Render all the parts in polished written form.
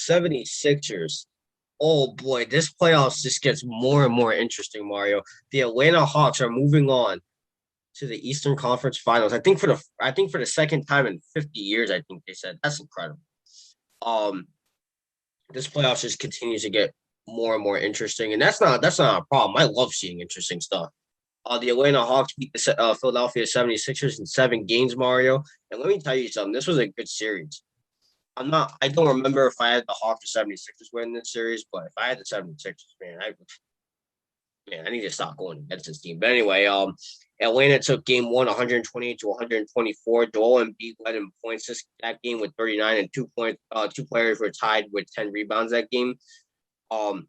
76ers. Oh boy, this playoffs just gets more and more interesting, Mario. The Atlanta Hawks are moving on to the Eastern Conference Finals. I think for the second time in 50 years, I think they said. That's incredible. Um, this playoffs just continues to get more and more interesting, and that's not a problem. I love seeing interesting stuff. The Atlanta Hawks beat the Philadelphia 76ers in 7 games, Mario. And let me tell you something. This was a good series. I don't remember if I had the Hawks or 76ers win this series, but if I had the 76ers, man, I need to stop going against this team. But anyway, Atlanta took game one, 128 to 124. Joel Embiid led in points that game with 39, and 2 points. Two players were tied with 10 rebounds that game. Um,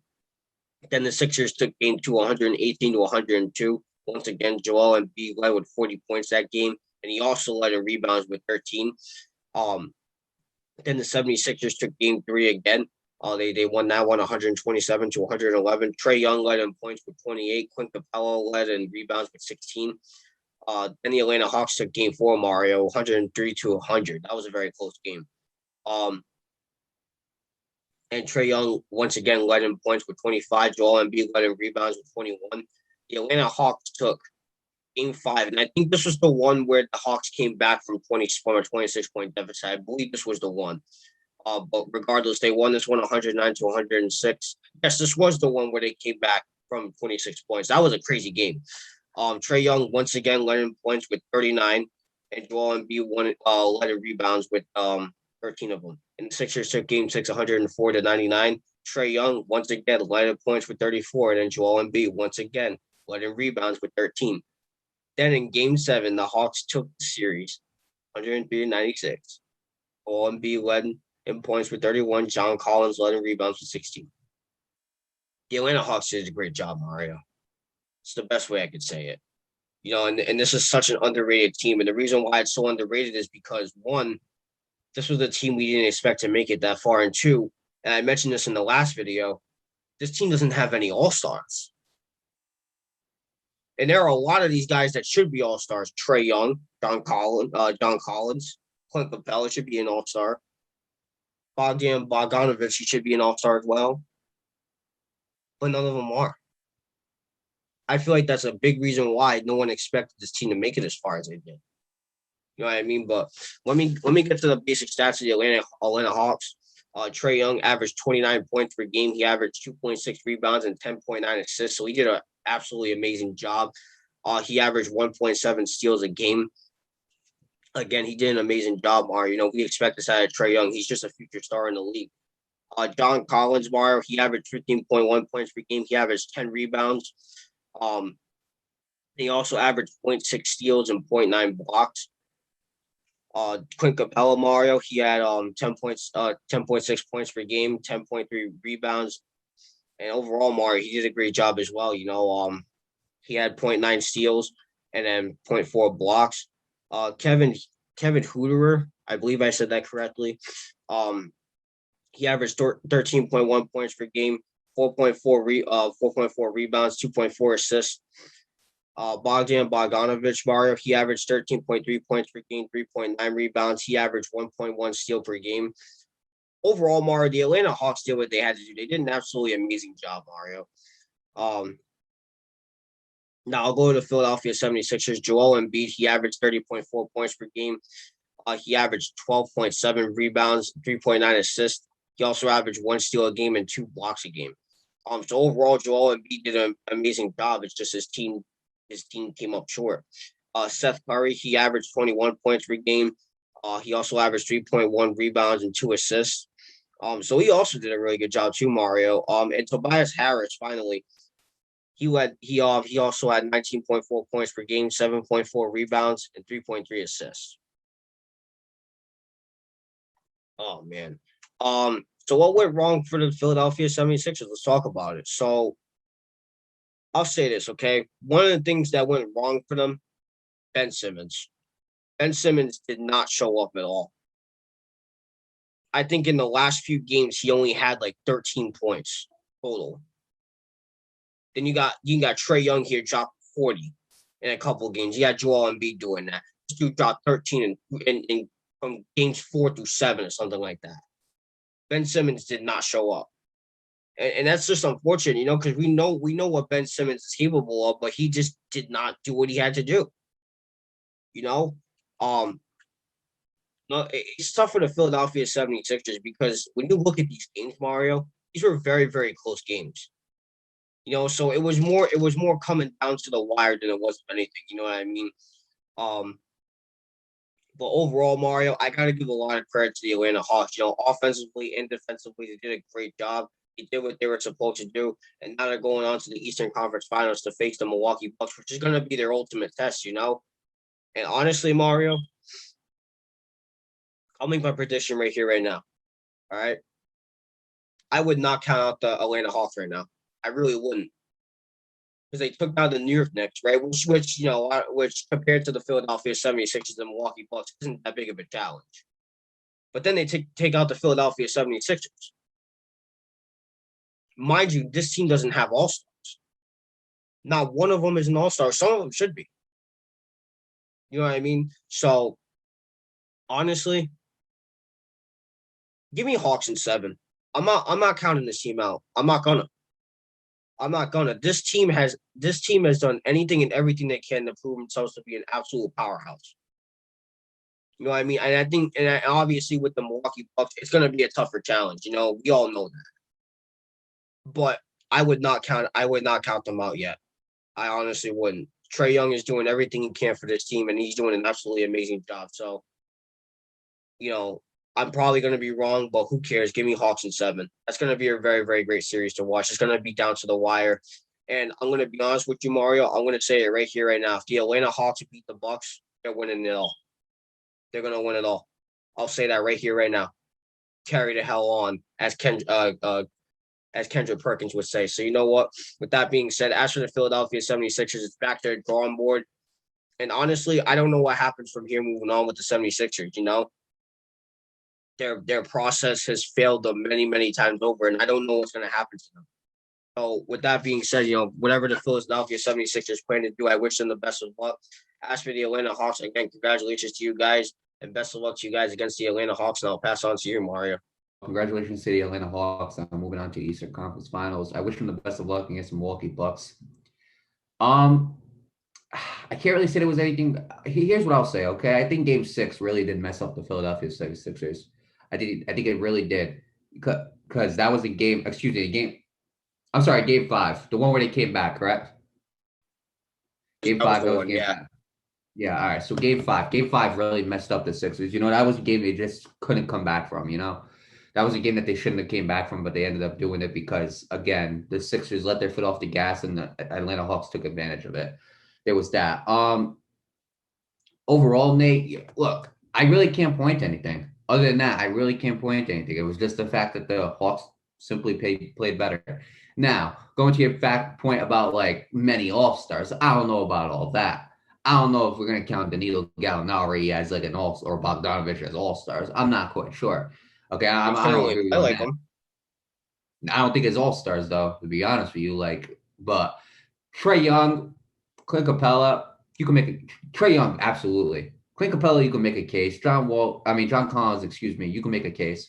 then the Sixers took game two, 118 to 102. Once again, Joel Embiid led with 40 points that game, and he also led in rebounds with 13. Um, then the 76ers took game three again. They won that one 127 to 111. Trae Young led in points with 28. Clint Capella led in rebounds with 16. Then the Atlanta Hawks took game four, Mario, 103 to 100. That was a very close game. And Trae Young once again led in points with 25. Joel Embiid led in rebounds with 21. The Atlanta Hawks took game five, and I think this was the one where the Hawks came back from 26-point deficit. I believe this was the one. But regardless, they won this one 109 to 106. Yes, this was the one where they came back from 26 points. That was a crazy game. Trae Young once again led in points with 39, and Joel Embiid led in rebounds with 13 of them. And the Sixers took game six 104 to 99. Trae Young once again led in points with 34, and then Joel Embiid once again led in rebounds with 13. Then in game seven, the Hawks took the series 103 to 96. Joel Embiid led in points with 31. John Collins led in rebounds with 16. The Atlanta Hawks did a great job, Mario. It's the best way I could say it. And this is such an underrated team. And the reason why it's so underrated is because, one, this was a team we didn't expect to make it that far. And two, and I mentioned this in the last video, this team doesn't have any all-stars. And there are a lot of these guys that should be all-stars. Trae Young, John Collins, Clint Capella should be an all-star. Bogdan Bogdanovic, he should be an all-star as well. But none of them are. I feel like that's a big reason why no one expected this team to make it as far as they did. You know what I mean? But let me get to the basic stats of the Atlanta Hawks. Trae Young averaged 29 points per game. He averaged 2.6 rebounds and 10.9 assists. So he did an absolutely amazing job. He averaged 1.7 steals a game. Again, he did an amazing job, Mario. We expect this out of Trae Young. He's just a future star in the league. John Collins, Mario, he averaged 15.1 points per game. He averaged 10 rebounds. He also averaged 0.6 steals and 0.9 blocks. Clint Capella, Mario, he had 10.6 points per game, 10.3 rebounds, and overall, Mario, he did a great job as well. He had 0.9 steals and then 0.4 blocks. Kevin Huterer, I believe I said that correctly. He averaged 13.1 points per game, 4.4 rebounds, 2.4 assists. Bogdan Bogdanovic, Mario, he averaged 13.3 points per game, 3.9 rebounds. He averaged 1.1 steal per game. Overall, Mario, the Atlanta Hawks did what they had to do. They did an absolutely amazing job, Mario. Now I'll go to the Philadelphia 76ers. Joel Embiid, he averaged 30.4 points per game. He averaged 12.7 rebounds, 3.9 assists. He also averaged 1 steal a game and 2 blocks a game. So overall, Joel Embiid did an amazing job. It's just his team came up short. Seth Curry, he averaged 21 points per game. He also averaged 3.1 rebounds and 2 assists. So he also did a really good job too, Mario. And Tobias Harris, finally, he also had 19.4 points per game, 7.4 rebounds, and 3.3 assists. Oh man. So what went wrong for the Philadelphia 76ers? Let's talk about it. So I'll say this, okay? One of the things that went wrong for them, Ben Simmons. Ben Simmons did not show up at all. I think in the last few games, he only had like 13 points total. Then you got Trae Young here drop 40 in a couple of games. You got Joel Embiid doing that. This dude dropped 13 in from games 4 through 7 or something like that. Ben Simmons did not show up. And that's just unfortunate, because we know what Ben Simmons is capable of, but he just did not do what he had to do. You know, um, no, it's tough for the Philadelphia 76ers because when you look at these games, Mario, these were very, very close games. So it was more coming down to the wire than it was anything. You know what I mean? Um, but overall, Mario, I gotta give a lot of credit to the Atlanta Hawks. Offensively and defensively, they did a great job. They did what they were supposed to do, and now they're going on to the Eastern Conference Finals to face the Milwaukee Bucks, which is gonna be their ultimate test. And honestly, Mario, I'll make my prediction right here, right now. All right, I would not count out the Atlanta Hawks right now. I really wouldn't, because they took down the New York Knicks, right? Which compared to the Philadelphia 76ers and Milwaukee Bucks isn't that big of a challenge. But then they take out the Philadelphia 76ers. Mind you, this team doesn't have all stars. Not one of them is an all star. Some of them should be. You know what I mean? So honestly, give me Hawks in 7. I'm not counting this team out. I'm not gonna. This team has done anything and everything they can to prove themselves to be an absolute powerhouse. You know what I mean? And I think, obviously with the Milwaukee Bucks, it's gonna be a tougher challenge. We all know that. But I would not count them out yet. I honestly wouldn't. Trae Young is doing everything he can for this team, and he's doing an absolutely amazing job. So, you know, I'm probably going to be wrong, but who cares? Give me Hawks in 7. That's going to be a very, very great series to watch. It's going to be down to the wire. And I'm going to be honest with you, Mario. I'm going to say it right here, right now. If the Atlanta Hawks beat the Bucks, they're winning it all. They're going to win it all. I'll say that right here, right now. Carry the hell on, as Kendrick Perkins would say. So you know what? With that being said, as for the Philadelphia 76ers, it's back to the drawing board. And honestly, I don't know what happens from here moving on with the 76ers. Their process has failed them many, many times over, and I don't know what's going to happen to them. So with that being said, whatever the Philadelphia 76ers plan to do, I wish them the best of luck. As for the Atlanta Hawks, again, congratulations to you guys, and best of luck to you guys against the Atlanta Hawks. And I'll pass on to you, Mario. Congratulations to the Atlanta Hawks. I'm moving on to Eastern Conference Finals. I wish them the best of luck against the Milwaukee Bucks. Um, I can't really say there was anything. Here's what I'll say. Okay, I think Game 6 really did mess up the Philadelphia 76ers. I think it really did, because that was a game. Excuse me, game. I'm sorry, Game 5, the one where they came back. Correct. Game That was 5. the That was one, Game yeah. 5. Yeah. All right. So Game 5. Game 5 really messed up the Sixers. That was a game they just couldn't come back from. That was a game that they shouldn't have came back from, but they ended up doing it because, again, the Sixers let their foot off the gas and the Atlanta Hawks took advantage of it. There was that. Overall, Nate, look, I really can't point to anything. Other than that, I really can't point to anything. It was just the fact that the Hawks simply played better. Now, going to your fact point about like many All Stars, I don't know about all that. I don't know if we're going to count Danilo Gallinari as like an All or Bogdanovich as All Stars. I'm not quite sure. Okay, They I don't certainly agree with play you on like that. them. I don't think it's All Stars though, to be honest with you. But Trae Young, Clint Capella, you can make it. Trae Young, absolutely. Clint Capella, you can make a case. John Collins, excuse me, you can make a case.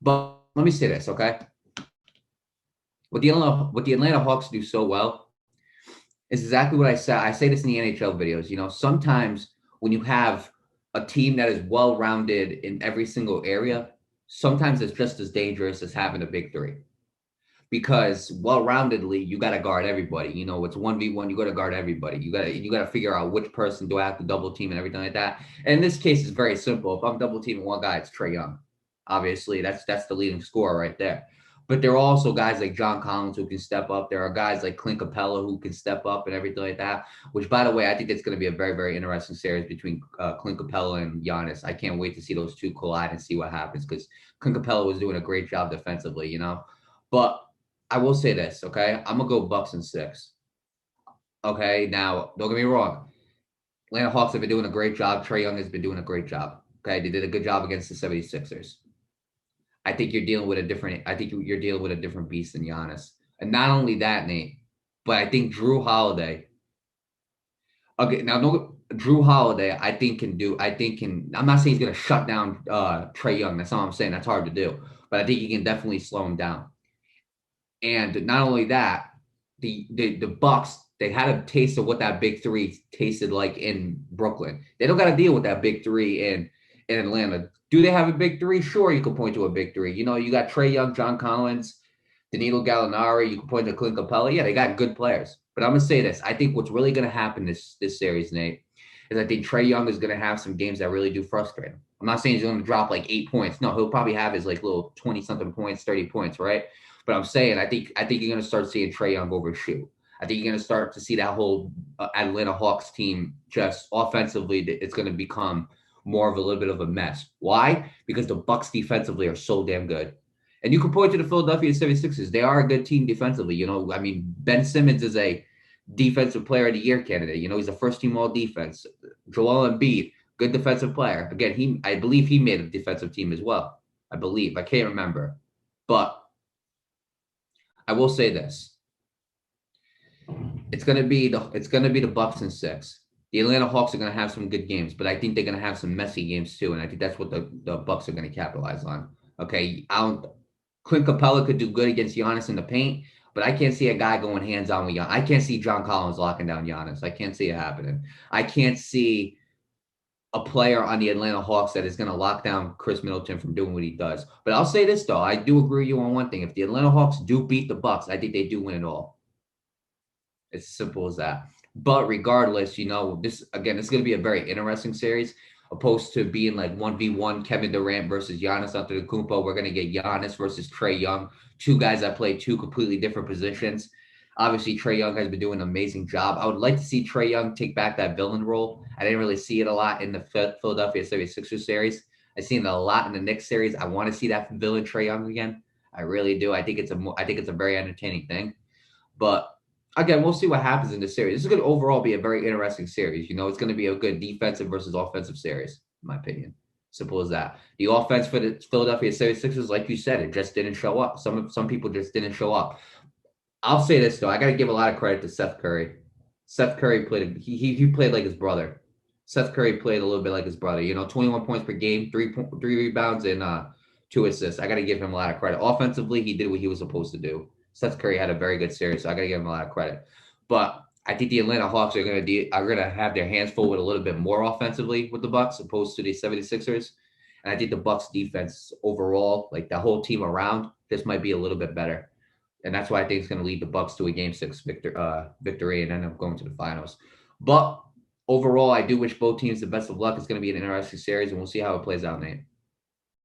But let me say this, okay? What the Atlanta Hawks do so well is exactly what I said. I say this in the NHL videos. Sometimes when you have a team that is well rounded in every single area, sometimes it's just as dangerous as having a big three, because well-roundedly you got to guard everybody. It's 1v1, you got to guard everybody. You got to figure out which person do I have to double team and everything like that. And in this case, it's very simple. If I'm double teaming one guy, it's Trae Young. Obviously, that's the leading scorer right there. But there are also guys like John Collins who can step up. There are guys like Clint Capella who can step up and everything like that, which, by the way, I think it's going to be a very, very interesting series between Clint Capella and Giannis. I can't wait to see those two collide and see what happens, because Clint Capella was doing a great job defensively. But I will say this, okay? I'm going to go Bucks in 6. Okay, now, don't get me wrong. Atlanta Hawks have been doing a great job. Trae Young has been doing a great job. Okay, they did a good job against the 76ers. I think you're dealing with a different beast than Giannis. And not only that, Nate, but I think Drew Holiday. Okay, now Drew Holiday, I think can do. I think can. I'm not saying he's gonna shut down Trae Young. That's not what I'm saying. That's hard to do. But I think he can definitely slow him down. And not only that, the Bucks, they had a taste of what that big three tasted like in Brooklyn. They don't got to deal with that big three in Atlanta. Do they have a big three? Sure, you can point to a big three. You know, you got Trae Young, John Collins, Danilo Gallinari. You can point to Clint Capella. Yeah, they got good players. But I'm gonna say this: I think what's really gonna happen this series, Nate, is I think Trae Young is gonna have some games that really do frustrate him. I'm not saying he's gonna drop like 8 points. No, he'll probably have his like little 20 something points, 30 points, right? But I'm saying I think you're gonna start seeing Trae Young overshoot. I think you're gonna start to see that whole Atlanta Hawks team just offensively. It's gonna become more of a little bit of a mess. Why? Because the Bucks defensively are so damn good. And you can point to the Philadelphia 76ers. They are a good team defensively. You know, I mean, Ben Simmons is a defensive player of the year candidate. You know, he's a first team all defense. Joel Embiid, good defensive player. Again, I believe he made a defensive team as well. I believe. I can't remember. But I will say this: it's gonna be the Bucks in six. The Atlanta Hawks are gonna have some good games, but I think they're gonna have some messy games too, and I think that's what the Bucks are gonna capitalize on. Okay, I don't. Clint Capella could do good against Giannis in the paint, but I can't see a guy going hands on with Giannis. I can't see John Collins locking down Giannis. I can't see it happening. I can't see a player on the Atlanta Hawks that is going to lock down Chris Middleton from doing what he does. But I'll say this though, I do agree with you on one thing. If the Atlanta Hawks do beat the Bucks, I think they do win it all. It's simple as that. But regardless, you know, this is going to be a very interesting series, opposed to being like 1v1 Kevin Durant versus Giannis Antetokounmpo. We're going to get Giannis versus Trae Young, two guys that play two completely different positions. Obviously, Trae Young has been doing an amazing job. I would like to see Trae Young take back that villain role. I didn't really see it a lot in the Philadelphia 76ers series. I've seen it a lot in the Knicks series. I want to see that villain Trae Young again. I really do. I think it's a very entertaining thing. But again, we'll see what happens in this series. This is going to overall be a very interesting series. You know, it's going to be a good defensive versus offensive series, in my opinion. Simple as that. The offense for the Philadelphia 76ers, like you said, it just didn't show up. Some people just didn't show up. I'll say this though, I got to give a lot of credit to Seth Curry. Seth Curry played he played like his brother. Seth Curry played a little bit like his brother. You know, 21 points per game, three rebounds and 2 assists. I got to give him a lot of credit. Offensively, he did what he was supposed to do. Seth Curry had a very good series, so I got to give him a lot of credit. But I think the Atlanta Hawks are going to have their hands full with a little bit more offensively with the Bucks opposed to the 76ers. And I think the Bucks defense overall, like the whole team around, this might be a little bit better. And that's why I think it's going to lead the Bucks to a Game 6 victory and end up going to the finals. But overall, I do wish both teams the best of luck. It's going to be an interesting series, and we'll see how it plays out, Nate.